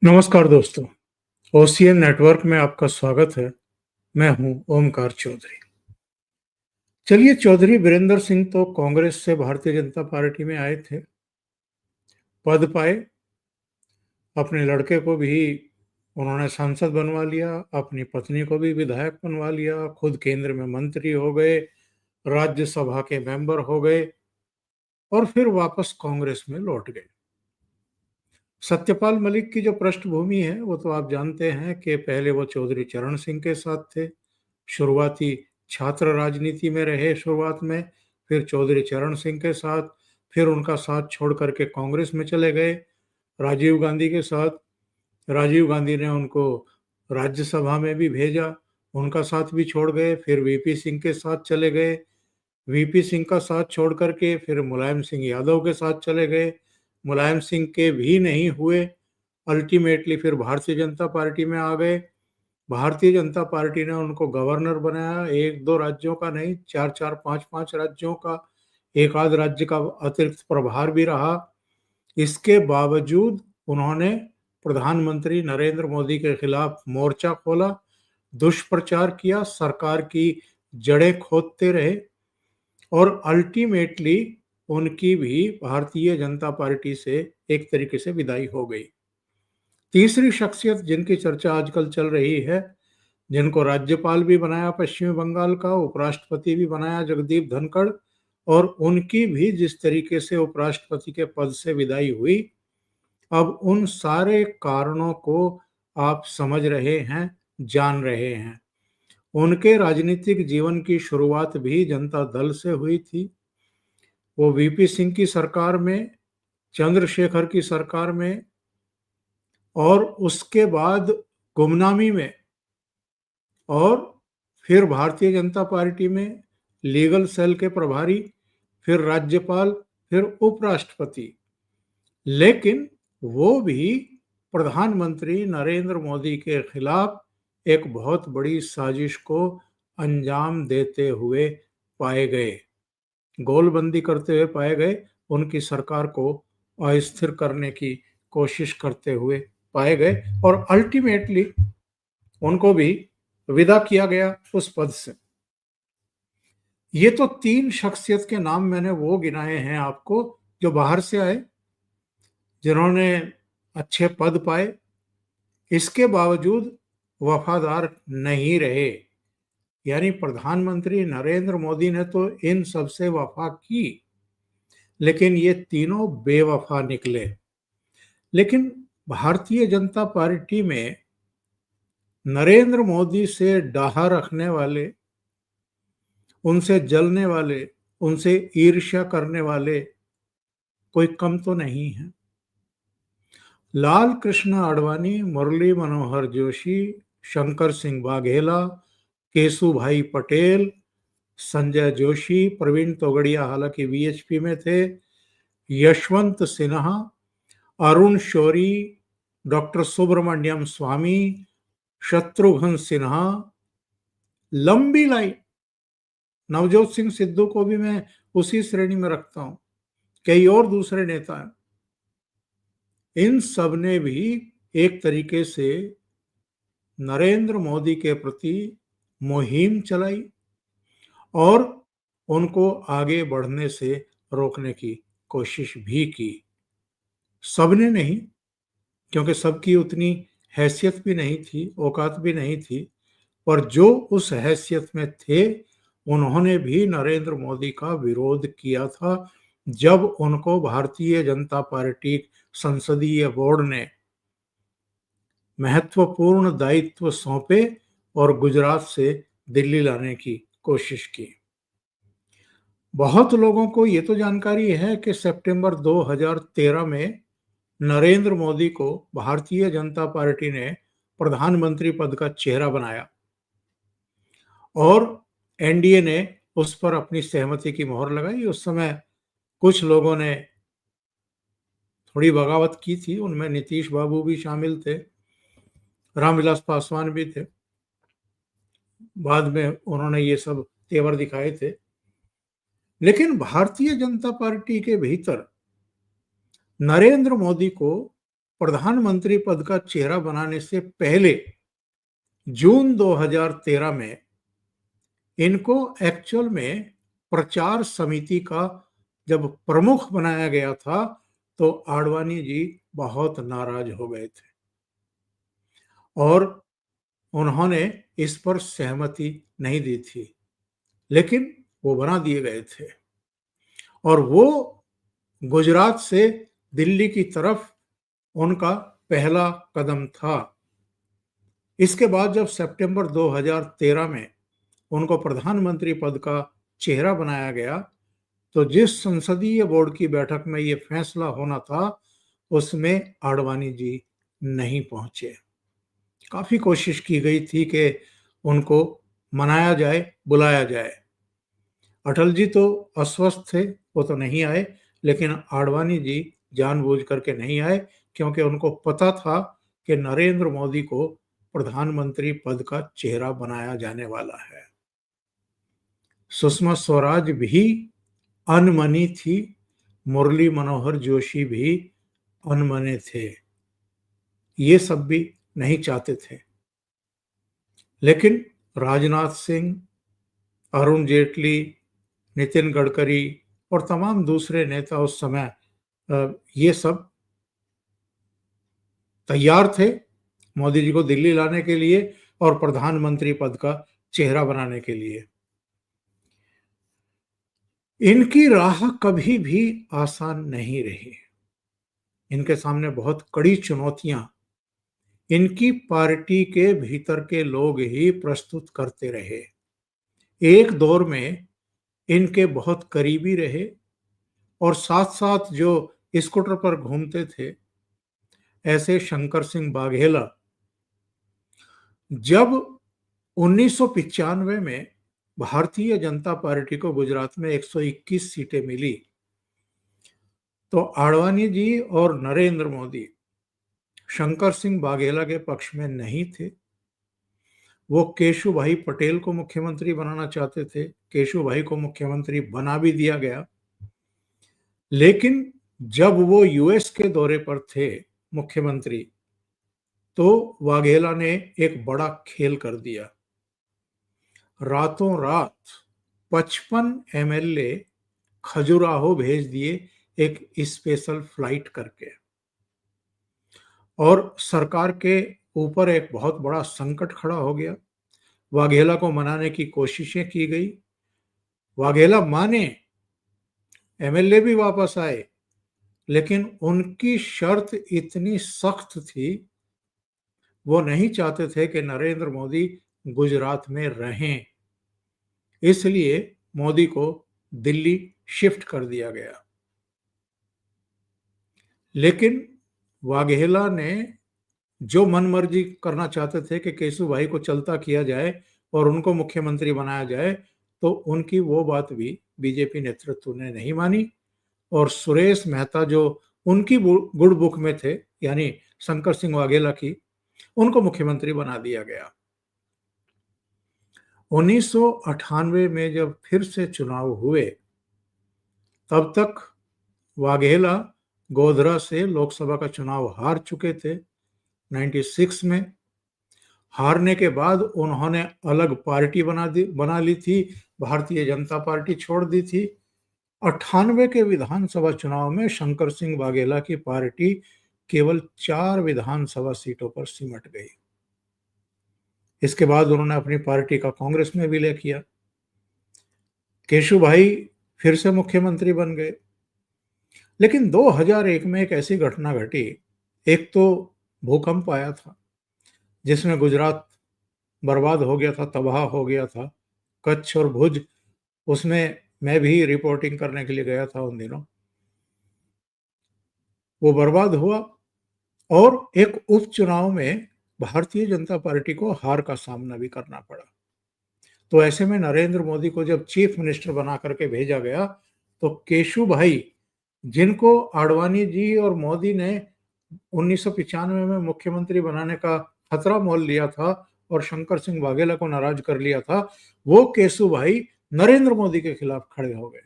नमस्कार दोस्तों, OCN network में आपका स्वागत है। मैं हूं ओमकार चौधरी। चलिए, चौधरी बीरेंद्र सिंह तो कांग्रेस से भारतीय जनता पार्टी में आए थे, पद पाए, अपने लड़के को भी उन्होंने सांसद बनवा लिया, अपनी पत्नी को भी विधायक बनवा लिया, खुद केंद्र में मंत्री हो गए, राज्यसभा के मेंबर हो गए और फिर वापस कांग्रेस में लौट गए। सत्यपाल मलिक की जो पृष्ठभूमि है वो तो आप जानते हैं कि पहले वो चौधरी चरण सिंह के साथ थे। शुरुआती छात्र राजनीति में रहे शुरुआत में, फिर चौधरी चरण सिंह के साथ, फिर उनका साथ छोड़ करके कांग्रेस में चले गए राजीव गांधी के साथ। राजीव गांधी ने उनको राज्यसभा में भी भेजा, उनका साथ भी छोड़ गए, फिर वीपी सिंह के साथ चले गए। वीपी सिंह का साथ छोड़ करके फिर मुलायम सिंह यादव के साथ चले गए। मुलायम सिंह के भी नहीं हुए, अल्टीमेटली फिर भारतीय जनता पार्टी में आ गए। भारतीय जनता पार्टी ने उनको गवर्नर बनाया, एक दो राज्यों का नहीं, चार चार पांच पांच राज्यों का, एक आध राज्य का अतिरिक्त प्रभार भी रहा। इसके बावजूद उन्होंने प्रधानमंत्री नरेंद्र मोदी के खिलाफ मोर्चा खोला, दुष्प्रचार किया, सरकार की जड़ें खोदते रहे और अल्टीमेटली उनकी भी भारतीय जनता पार्टी से एक तरीके से विदाई हो गई। तीसरी शख्सियत जिनकी चर्चा आजकल चल रही है, जिनको राज्यपाल भी बनाया पश्चिमी बंगाल का, उपराष्ट्रपति भी बनाया जगदीप धनखड़, और उनकी भी जिस तरीके से उपराष्ट्रपति के पद से विदाई हुई, अब उन सारे कारणों को आप समझ रहे हैं, जान रहे हैं। उनके राजनीतिक जीवन की शुरुआत भी जनता दल से हुई थी। वो वीपी सिंह की सरकार में, चंद्रशेखर की सरकार में और उसके बाद गुमनामी में, और फिर भारतीय जनता पार्टी में लीगल सेल के प्रभारी, फिर राज्यपाल, फिर उपराष्ट्रपति। लेकिन वो भी प्रधानमंत्री नरेंद्र मोदी के खिलाफ एक बहुत बड़ी साजिश को अंजाम देते हुए पाए गए, गोलबंदी करते हुए पाए गए, उनकी सरकार को अस्थिर करने की कोशिश करते हुए पाए गए और अल्टीमेटली उनको भी विदा किया गया उस पद से। ये तो तीन शख्सियत के नाम मैंने वो गिनाए हैं आपको, जो बाहर से आए, जिन्होंने अच्छे पद पाए, इसके बावजूद वफादार नहीं रहे। यानी प्रधानमंत्री नरेंद्र मोदी ने तो इन सबसे वफा की, लेकिन ये तीनों बेवफा निकले। लेकिन भारतीय जनता पार्टी में नरेंद्र मोदी से डाहा रखने वाले, उनसे जलने वाले, उनसे ईर्ष्या करने वाले कोई कम तो नहीं है। लाल कृष्ण आडवाणी, मुरली मनोहर जोशी, शंकर सिंह वाघेला, केशुभाई पटेल, संजय जोशी, प्रवीण तोगड़िया हालांकि वीएचपी में थे, यशवंत सिन्हा, अरुण शौरी, डॉक्टर सुब्रमण्यम स्वामी, शत्रुघ्न सिन्हा, लंबी लाइन। नवजोत सिंह सिद्धू को भी मैं उसी श्रेणी में रखता हूं, कई और दूसरे नेता हैं। इन सब ने भी एक तरीके से नरेंद्र मोदी के प्रति मुहिम चलाई और उनको आगे बढ़ने से रोकने की कोशिश भी की। सबने नहीं, क्योंकि सबकी उतनी हैसियत भी नहीं थी, औकात भी नहीं थी, पर जो उस हैसियत में थे उन्होंने भी नरेंद्र मोदी का विरोध किया था जब उनको भारतीय जनता पार्टी संसदीय बोर्ड ने महत्वपूर्ण दायित्व सौंपे और गुजरात से दिल्ली लाने की कोशिश की। बहुत लोगों को ये तो जानकारी है कि सितंबर 2013 में नरेंद्र मोदी को भारतीय जनता पार्टी ने प्रधानमंत्री पद का चेहरा बनाया और एनडीए ने उस पर अपनी सहमति की मोहर लगाई। उस समय कुछ लोगों ने थोड़ी बगावत की थी, उनमें नीतीश बाबू भी शामिल थे, रामविलास पासवान भी थे। बाद में उन्होंने ये सब तेवर दिखाए थे, लेकिन भारतीय जनता पार्टी के भीतर नरेंद्र मोदी को प्रधानमंत्री पद का चेहरा बनाने से पहले जून 2013 में इनको एक्चुअल में प्रचार समिति का जब प्रमुख बनाया गया था तो आडवाणी जी बहुत नाराज हो गए थे और उन्होंने इस पर सहमति नहीं दी थी, लेकिन वो बना दिए गए थे और वो गुजरात से दिल्ली की तरफ उनका पहला कदम था। इसके बाद जब सितंबर 2013 में उनको प्रधानमंत्री पद का चेहरा बनाया गया तो जिस संसदीय बोर्ड की बैठक में ये फैसला होना था उसमें आडवाणी जी नहीं पहुंचे। काफी कोशिश की गई थी कि उनको मनाया जाए, बुलाया जाए। अटल जी तो अस्वस्थ थे, वो तो नहीं आए, लेकिन आडवाणी जी जानबूझ करके नहीं आए क्योंकि उनको पता था कि नरेंद्र मोदी को प्रधानमंत्री पद का चेहरा बनाया जाने वाला है। सुषमा स्वराज भी अनमनी थी, मुरली मनोहर जोशी भी अनमने थे, ये सब भी नहीं चाहते थे। लेकिन राजनाथ सिंह, अरुण जेटली, नितिन गडकरी और तमाम दूसरे नेता उस समय ये सब तैयार थे मोदी जी को दिल्ली लाने के लिए और प्रधानमंत्री पद का चेहरा बनाने के लिए। इनकी राह कभी भी आसान नहीं रही। इनके सामने बहुत कड़ी चुनौतियां इनकी पार्टी के भीतर के लोग ही प्रस्तुत करते रहे। एक दौर में इनके बहुत करीबी रहे और साथ साथ जो स्कूटर पर घूमते थे ऐसे शंकर सिंह वाघेला, जब 1995 में भारतीय जनता पार्टी को गुजरात में 121 सीटें मिली तो आडवाणी जी और नरेंद्र मोदी शंकर सिंह वाघेला के पक्ष में नहीं थे। वो केशुभाई पटेल को मुख्यमंत्री बनाना चाहते थे। केशुभाई को मुख्यमंत्री बना भी दिया गया, लेकिन जब वो यूएस के दौरे पर थे मुख्यमंत्री तो वाघेला ने एक बड़ा खेल कर दिया। रातों रात 55 एमएलए खजुराहो भेज दिए एक स्पेशल फ्लाइट करके और सरकार के ऊपर एक बहुत बड़ा संकट खड़ा हो गया। वाघेला को मनाने की कोशिशें की गई, वाघेला माने, एमएलए भी वापस आए, लेकिन उनकी शर्त इतनी सख्त थी, वो नहीं चाहते थे कि नरेंद्र मोदी गुजरात में रहें, इसलिए मोदी को दिल्ली शिफ्ट कर दिया गया। लेकिन वाघेला ने जो मनमर्जी करना चाहते थे कि केशुभाई को चलता किया जाए और उनको मुख्यमंत्री बनाया जाए, तो उनकी वो बात भी बीजेपी नेतृत्व ने नहीं मानी और सुरेश मेहता जो उनकी गुड बुक में थे, यानी शंकर सिंह वाघेला की, उनको मुख्यमंत्री बना दिया गया। 1998 में जब फिर से चुनाव हुए तब तक वाघेला गोधरा से लोकसभा का चुनाव हार चुके थे। 96 में हारने के बाद उन्होंने अलग पार्टी बना ली थी, भारतीय जनता पार्टी छोड़ दी थी। 98 के विधानसभा चुनाव में शंकर सिंह वाघेला की पार्टी केवल 4 विधानसभा सीटों पर सिमट गई। इसके बाद उन्होंने अपनी पार्टी का कांग्रेस में विलय किया। केशुभाई फिर से मुख्यमंत्री बन गए। लेकिन 2001 में एक ऐसी घटना घटी, एक तो भूकंप आया था जिसमें गुजरात बर्बाद हो गया था, तबाह हो गया था। कच्छ और भुज, उसमें मैं भी रिपोर्टिंग करने के लिए गया था उन दिनों। वो बर्बाद हुआ और एक उपचुनाव में भारतीय जनता पार्टी को हार का सामना भी करना पड़ा। तो ऐसे में नरेंद्र मोदी को जब चीफ मिनिस्टर बना करके भेजा गया तो केशुभाई, जिनको आडवाणी जी और मोदी ने 1995 में मुख्यमंत्री बनाने का खतरा मोल लिया था और शंकर सिंह वाघेला को नाराज कर लिया था, वो केशुभाई नरेंद्र मोदी के खिलाफ खड़े हो गए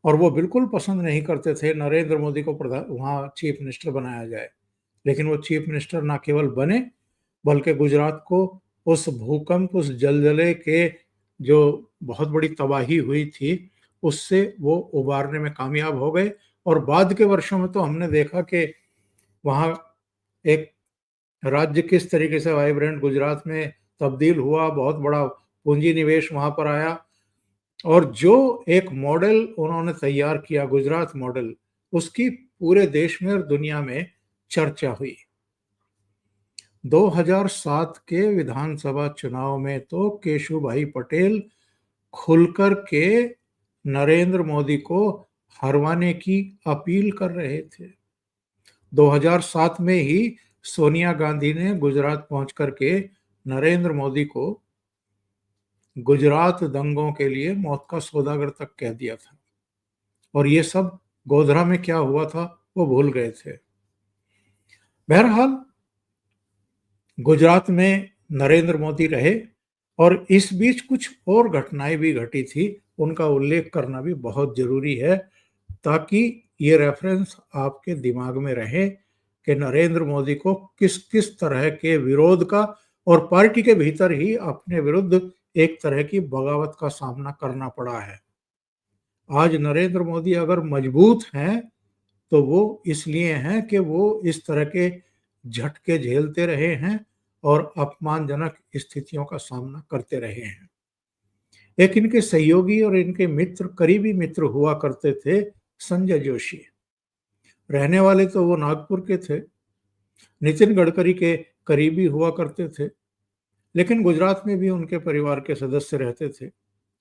और वो बिल्कुल पसंद नहीं करते थे नरेंद्र मोदी को वहाँ चीफ मिनिस्टर बनाया जाए। लेकिन वो चीफ मिनिस्टर ना केवल बने, बल्कि गुजरात को उस भूकंप, उस जलजले के जो बहुत बड़ी तबाही हुई थी, उससे वो उबारने में कामयाब हो गए। और बाद के वर्षों में तो हमने देखा कि वहाँ एक राज्य किस तरीके से वाइब्रेंट गुजरात में तब्दील हुआ, बहुत बड़ा पूंजी निवेश वहाँ पर आया। और जो एक मॉडल उन्होंने तैयार किया, गुजरात मॉडल, उसकी पूरे देश में और दुनिया में चर्चा हुई। 2007 के विधानसभा चुनाव में तो केशुभाई पटेल खुलकर के नरेंद्र मोदी को हरवाने की अपील कर रहे थे। 2007 में ही सोनिया गांधी ने गुजरात पहुंच करके नरेंद्र मोदी को गुजरात दंगों के लिए मौत का सौदागर तक कह दिया था। और ये सब गोधरा में क्या हुआ था वो भूल गए थे। बहरहाल गुजरात में नरेंद्र मोदी रहे, और इस बीच कुछ और घटनाएं भी घटी थी, उनका उल्लेख करना भी बहुत जरूरी है, ताकि ये रेफरेंस आपके दिमाग में रहे कि नरेंद्र मोदी को किस किस तरह के विरोध का, और पार्टी के भीतर ही अपने विरुद्ध एक तरह की बगावत का सामना करना पड़ा है। आज नरेंद्र मोदी अगर मजबूत हैं तो वो इसलिए हैं कि वो इस तरह के झटके झेलते रहे हैं और अपमानजनक स्थितियों का सामना करते रहे हैं। एक इनके सहयोगी और इनके मित्र, करीबी मित्र हुआ करते थे, संजय जोशी। रहने वाले तो वो नागपुर के थे, नितिन गडकरी के करीबी हुआ करते थे, लेकिन गुजरात में भी उनके परिवार के सदस्य रहते थे।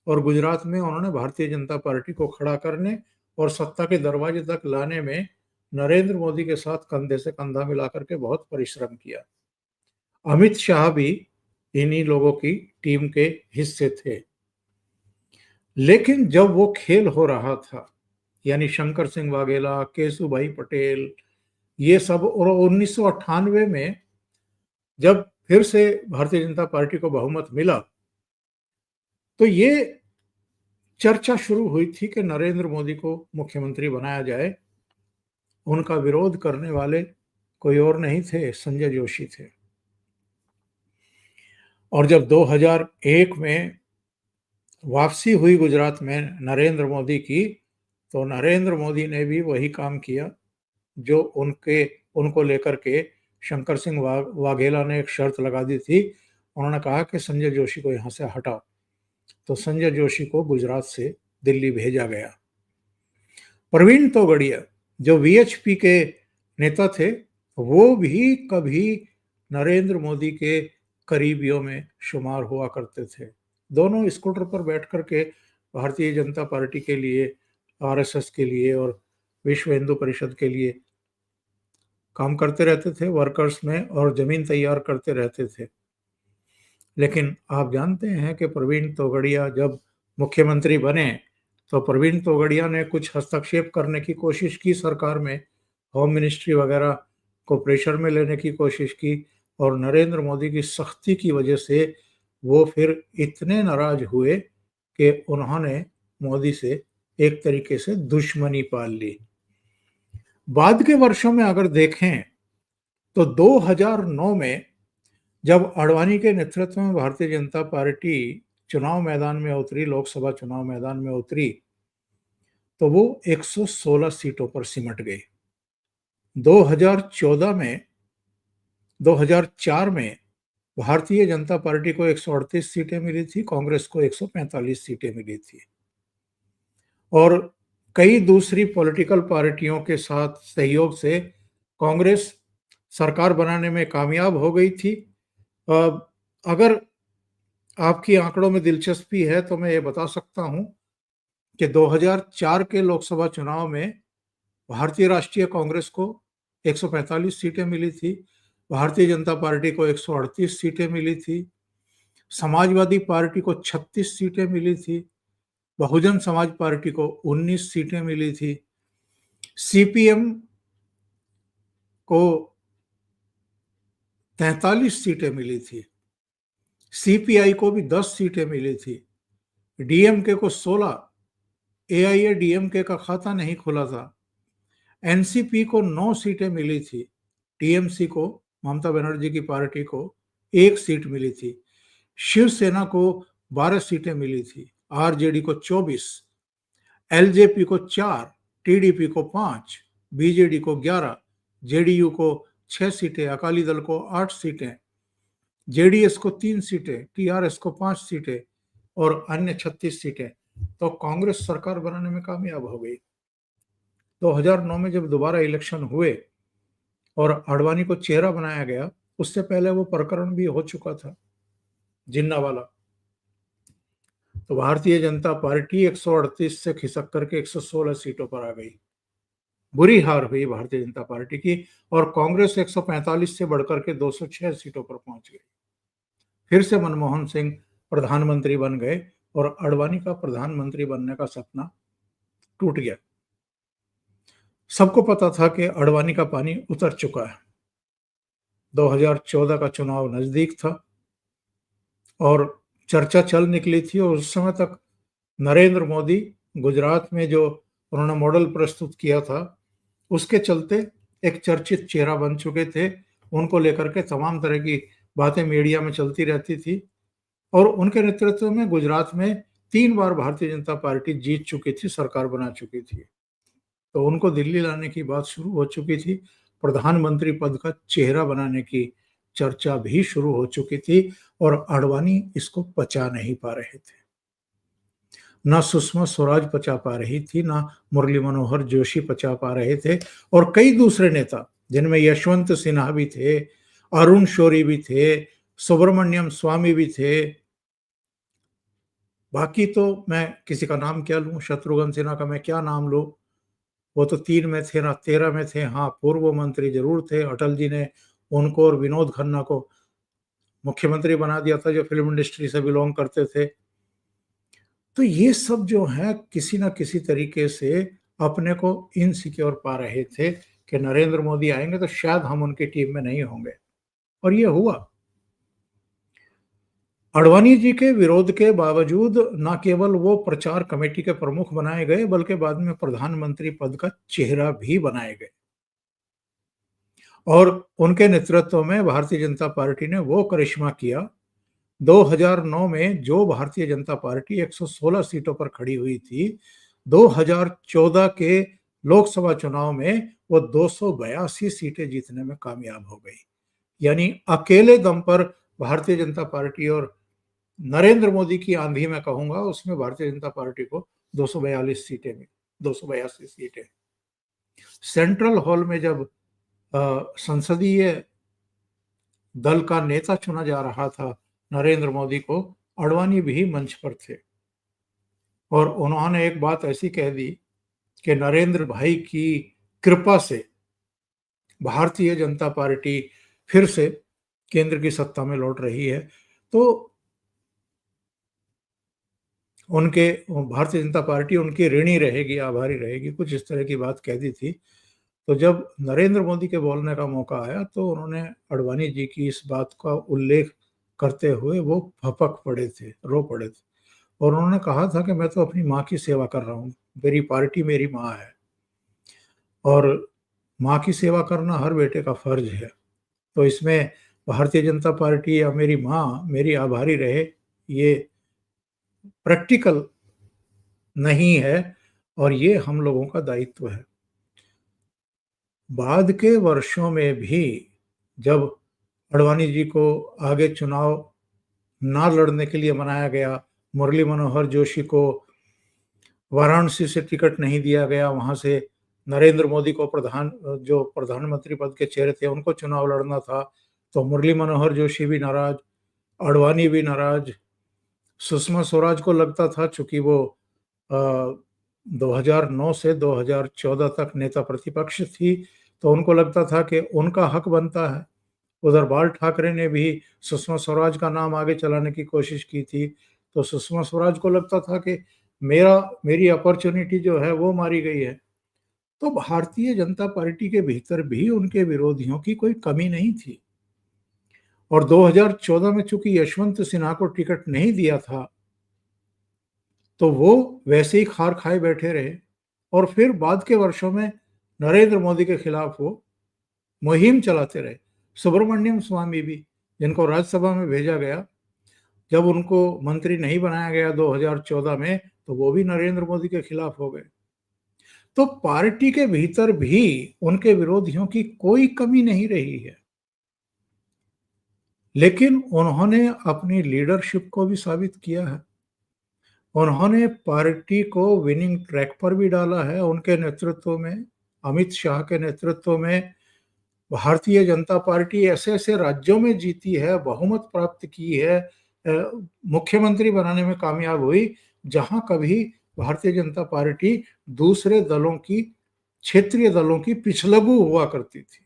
और गुजरात में उन्होंने भारतीय जनता पार्टी को खड़ा करने और सत्ता के दरवाजे तक लाने में नरेंद्र मोदी के साथ कंधे से कंधा मिलाकर के बहुत परिश्रम किया। अमित शाह भी इन्हीं लोगों की टीम के हिस्से थे। लेकिन जब वो खेल हो रहा था, यानी शंकर सिंह वाघेला, केशुभाई पटेल, ये सब, और 1998 में जब फिर से भारतीय जनता पार्टी को बहुमत मिला, तो ये चर्चा शुरू हुई थी कि नरेंद्र मोदी को मुख्यमंत्री बनाया जाए। उनका विरोध करने वाले कोई और नहीं थे, संजय जोशी थे। और जब 2001 में वापसी हुई गुजरात में नरेंद्र मोदी की, तो नरेंद्र मोदी ने भी वही काम किया जो उनको लेकर के शंकर सिंह वाघेला ने एक शर्त लगा दी थी। उन्होंने कहा कि संजय जोशी को यहाँ से हटाओ। तो संजय जोशी को गुजरात से दिल्ली भेजा गया। प्रवीण तोगड़िया जो वीएचपी के नेता थे, वो भी कभी नरेंद्र मोदी के करीबियों में शुमार हुआ करते थे। दोनों स्कूटर पर बैठ करके भारतीय जनता पार्टी के लिए, आरएसएस के लिए और विश्व हिंदू परिषद के लिए काम करते रहते थे, वर्कर्स में, और जमीन तैयार करते रहते थे। लेकिन आप जानते हैं कि प्रवीण तोगड़िया जब मुख्यमंत्री बने, तो प्रवीण तोगड़िया ने कुछ हस्तक्षेप करने की कोशिश की सरकार में, होम मिनिस्ट्री वगैरह को प्रेशर में लेने की कोशिश की, और नरेंद्र मोदी की सख्ती की वजह से वो फिर इतने नाराज हुए कि उन्होंने मोदी से एक तरीके से दुश्मनी पाल ली। बाद के वर्षों में अगर देखें तो 2009 में जब आडवाणी के नेतृत्व में भारतीय जनता पार्टी चुनाव मैदान में उतरी, लोकसभा चुनाव मैदान में उतरी, तो वो 116 सीटों पर सिमट गई। 2004 में भारतीय जनता पार्टी को 138 सीटें मिली थी, कांग्रेस को 145 सीटें मिली थी। और कई दूसरी पॉलिटिकल पार्टियों के साथ सहयोग से कांग्रेस सरकार बनाने में कामयाब हो गई थी। अगर आपकी आंकड़ों में दिलचस्पी है तो मैं ये बता सकता हूं कि 2004 के लोकसभा चुनाव में भारतीय राष्ट्रीय कांग्रेस को 145 सीटें मिली थी, भारतीय जनता पार्टी को 138 सीटें मिली थी, समाजवादी पार्टी को 36 सीटें मिली थी, बहुजन समाज पार्टी को 19 सीटें मिली थी, सीपीएम को 43 सीटें मिली थी, सीपीआई को भी 10 सीटें मिली थी, डीएमके को 16, एआईएडीएमके का खाता नहीं खुला था। एनसीपी को 9 सीटें मिली थी। टीएमसी को, ममता बनर्जी की पार्टी को 1 सीट मिली थी। शिवसेना को 12 सीटें मिली थी। आरजेडी को 24, एलजेपी को 4, टीडीपी को 5, बीजेडी को 11, जेडीयू को 6 सीटें, अकाली दल को 8 सीटें, जेडीएस को 3 सीटें, टीआरएस को 5 सीटें और अन्य 36 सीटें। तो कांग्रेस सरकार बनाने में कामयाब हो गई। 2009 में जब दोबारा इलेक्शन हुए और आडवाणी को चेहरा बनाया गया, उससे पहले वो प्रकरण भी हो चुका था, जिन्ना वाला। तो भारतीय जनता पार्टी 138 से खिसक करके 116 सीटों पर आ गई। बुरी हार हुई भारतीय जनता पार्टी की और कांग्रेस 145 से बढ़कर के 206 सीटों पर पहुंच गई। फिर से मनमोहन सिंह प्रधानमंत्री बन गए और आडवाणी का प्रधानमंत्री बनने का सपना टूट गया। सबको पता था कि आडवाणी का पानी उतर चुका है। 2014 का चुनाव नजदीक था और चर्चा चल निकली थी और उस समय तक नरेंद्र मोदी गुजरात में जो उन्होंने मॉडल प्रस्तुत किया था, उसके चलते एक चर्चित चेहरा बन चुके थे। उनको लेकर के तमाम तरह की बातें मीडिया में चलती रहती थी और उनके नेतृत्व में गुजरात में 3 बार भारतीय जनता पार्टी जीत चुकी थी, सरकार बना चुकी थी। तो उनको दिल्ली लाने की बात शुरू हो चुकी थी। प्रधानमंत्री पद का चेहरा बनाने की चर्चा भी शुरू हो चुकी थी और आडवाणी इसको पचा नहीं पा रहे थे। ना सुषमा स्वराज पचा पा रही थी, ना मुरली मनोहर जोशी पचा पा रहे थे और कई दूसरे नेता, जिनमें यशवंत सिन्हा भी थे, अरुण शौरी भी थे, सुब्रमण्यम स्वामी भी थे। बाकी तो मैं किसी का नाम क्या लूं, शत्रुघ्न सिन्हा का मैं क्या नाम लूं, वो तो 3 में थे ना 13 में थे। हाँ, पूर्व मंत्री जरूर थे। अटल जी ने उनको और विनोद खन्ना को मुख्यमंत्री बना दिया था, जो फिल्म इंडस्ट्री से बिलोंग करते थे। तो ये सब जो है किसी ना किसी तरीके से अपने को इनसिक्योर पा रहे थे कि नरेंद्र मोदी आएंगे तो शायद हम उनकी टीम में नहीं होंगे, और ये हुआ। आडवाणी जी के विरोध के बावजूद न केवल वो प्रचार कमेटी के प्रमुख बनाए गए, बल्कि बाद में प्रधानमंत्री पद का चेहरा भी बनाए गए और उनके नेतृत्व में भारतीय जनता पार्टी ने वो करिश्मा किया। 2009 में जो भारतीय जनता पार्टी 116 सीटों पर खड़ी हुई थी, 2014 के लोकसभा चुनाव में वो 282 सीटें जीतने में कामयाब हो गई। यानी अकेले दम पर भारतीय जनता पार्टी और नरेंद्र मोदी की आंधी में कहूंगा, उसमें भारतीय जनता पार्टी को 242 सीटें मिली, 282 सीटें। सेंट्रल हॉल में जब संसदीय दल का नेता चुना जा रहा था नरेंद्र मोदी को, आडवाणी भी मंच पर थे और उन्होंने एक बात ऐसी कह दी कि नरेंद्र भाई की कृपा से भारतीय जनता पार्टी फिर से केंद्र की सत्ता में लौट रही है। तो उनके भारतीय जनता पार्टी उनकी ऋणी रहेगी, आभारी रहेगी, कुछ इस तरह की बात कह दी थी। तो जब नरेंद्र मोदी के बोलने का मौका आया तो उन्होंने आडवाणी जी की इस बात का उल्लेख करते हुए वो फपक पड़े थे, रो पड़े थे और उन्होंने कहा था कि मैं तो अपनी माँ की सेवा कर रहा हूँ, मेरी पार्टी मेरी माँ है और माँ की सेवा करना हर बेटे का फर्ज है। तो इसमें भारतीय जनता पार्टी या मेरी माँ मेरी आभारी रहे, ये प्रैक्टिकल नहीं है और ये हम लोगों का दायित्व है। बाद के वर्षों में भी जब आडवाणी जी को आगे चुनाव ना लड़ने के लिए मनाया गया, मुरली मनोहर जोशी को वाराणसी से टिकट नहीं दिया गया, वहां से नरेंद्र मोदी को जो प्रधानमंत्री पद के चेहरे थे उनको चुनाव लड़ना था, तो मुरली मनोहर जोशी भी नाराज, आडवाणी भी नाराज। सुषमा स्वराज को लगता था, चूंकि वो 2009 से 2014 तक नेता प्रतिपक्ष थी, तो उनको लगता था कि उनका हक बनता है। उधर बाल ठाकरे ने भी सुषमा स्वराज का नाम आगे चलाने की कोशिश की थी, तो सुषमा स्वराज को लगता था कि मेरी अपॉर्चुनिटी जो है वो मारी गई है। तो भारतीय जनता पार्टी के भीतर भी उनके विरोधियों की कोई कमी नहीं थी और 2014 में चूंकि यशवंत सिन्हा को टिकट नहीं दिया था, तो वो वैसे ही खार खाए बैठे रहे और फिर बाद के वर्षों में नरेंद्र मोदी के खिलाफ वो मुहिम चलाते रहे। सुब्रमण्यम स्वामी भी, जिनको राज्यसभा में भेजा गया, जब उनको मंत्री नहीं बनाया गया 2014 में, तो वो भी नरेंद्र मोदी के खिलाफ हो गए। तो पार्टी के भीतर भी उनके विरोधियों की कोई कमी नहीं रही है, लेकिन उन्होंने अपनी लीडरशिप को भी साबित किया है। उन्होंने पार्टी को विनिंग ट्रैक पर भी डाला है। उनके नेतृत्व में, अमित शाह के नेतृत्व में भारतीय जनता पार्टी ऐसे-ऐसे राज्यों में जीती है, बहुमत प्राप्त की है, मुख्यमंत्री बनाने में कामयाब हुई, जहां कभी भारतीय जनता पार्टी दूसरे दलों की, क्षेत्रीय दलों की पिछलग्गू हुआ करती थी।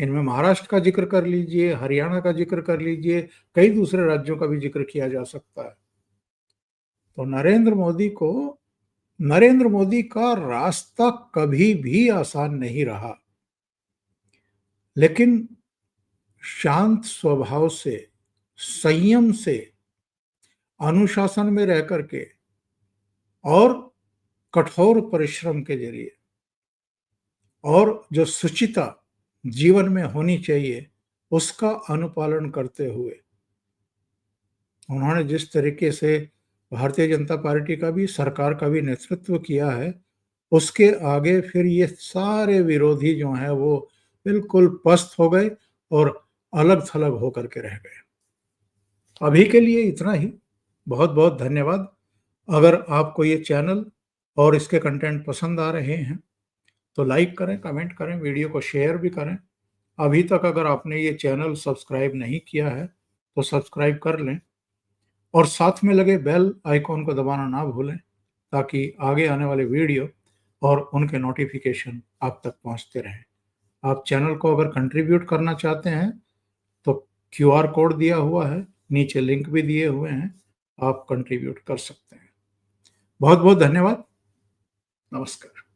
इनमें महाराष्ट्र का जिक्र कर लीजिए, हरियाणा का जिक्र कर लीजिए, कई दूसरे राज्यों का भी जिक्र किया जा सकता है। तो नरेंद्र मोदी का रास्ता कभी भी आसान नहीं रहा, लेकिन शांत स्वभाव से, संयम से, अनुशासन में रह करके और कठोर परिश्रम के जरिए और जो शुचिता जीवन में होनी चाहिए उसका अनुपालन करते हुए उन्होंने जिस तरीके से भारतीय जनता पार्टी का भी, सरकार का भी नेतृत्व किया है, उसके आगे फिर ये सारे विरोधी जो हैं वो बिल्कुल पस्त हो गए और अलग-थलग होकर के रह गए। अभी के लिए इतना ही। बहुत-बहुत धन्यवाद। अगर आपको ये चैनल और इसके कंटेंट पसंद आ रहे हैं, तो लाइक करें, कमेंट करें, वीडियो को शेयर भी करें। अभी तक अगर आपने ये चैनल सब्सक्राइब नहीं किया है, तो सब्सक्राइब कर लें और साथ में लगे बेल आइकॉन को दबाना ना भूलें, ताकि आगे आने वाले वीडियो और उनके नोटिफिकेशन आप तक पहुंचते रहें। आप चैनल को अगर कंट्रीब्यूट करना चाहते हैं, तो क्यूआर कोड दिया हुआ है, नीचे लिंक भी दिए हुए हैं, आप कंट्रीब्यूट कर सकते हैं। बहुत-बहुत धन्यवाद। नमस्कार।